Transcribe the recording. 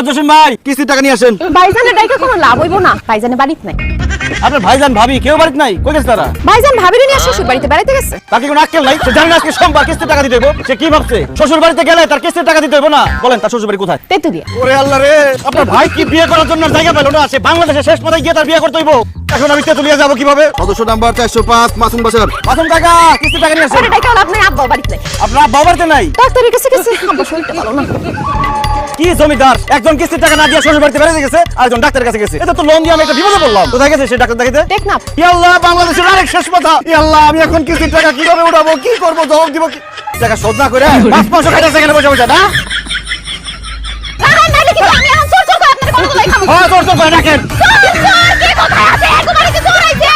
জসিম ভাই কিস্তির টাকা নিয়ে আসেন। ভাইজানের ডাইকা কোনো লাভ হইব না, ভাইজানে বাড়িতে নাই। আপনার ভাইজান ভাবি কেউ বাড়িতে নাই, কই গেছে তারা? ভাইজান ভাবিরে নিয়ে শ্বশুর বাড়িতে বেড়াইতে গেছে। তাকে কোনো আক্কেল নাই? সে জানে না আজকে সোমবার কিস্তির টাকা দিতে হইব। সে কি ভাবছে শ্বশুর বাড়িতে গেলে তার কিস্তির টাকা দিতে হইব না? বলেন তার শ্বশুর বাড়ি কোথায়? তেতুলিয়া। ওরে আল্লাহ রে, আপনার ভাই কি বিয়ে করার জন্য জায়গা পেল না? সে বাংলাদেশে শেষ পথে গিয়ে তার বিয়ে করতে হইব। এখন আমি তেতুলিয়া যাব কিভাবে? সদস্য নাম্বার 405 মাসুম বাসার। মাসুম কাকা কিস্তির টাকা নিয়ে আসেন। আরে ডাইকা লাভ নাই, আব্বা বাড়িতে নাই। আপনার আব্বা বাড়িতে নাই? ডাক্তারের কাছে গেছে, আব্বা শরীরটা ভালো না। কি জমিদার একজন কিস্তির টাকা না দিয়ে শ্বশুর বাড়িতে বেড়াতে গেছে, আরেকজন ডাক্তারের কাছে গেছে। এটা তো লোন দিয়ে আমি একটা বিপদে পড়লাম। কোথায় গেছে সে ডাক্তার দেখাইতে? টেকনাফ। ইয়া আল্লাহ, বাংলাদেশের আরেক শেষ কথা। ইয়া আল্লাহ, আমি এখন কিস্তির টাকা কিভাবে উঠাবো, কি করবো, জবাব দিব কি? টাকা শোধ না করে মাছ মাংস খাইতেছে এখানে বসে বসে না? রাহান নাইলে কিন্তু আমি এখন চোর চোর করে আপনাদের কোনো কথাই খাবো। হ্যাঁ, চোর চোর করে রাখেন। চোর চোর কে কোথায় আছে? একবারে কি চোর আইছে?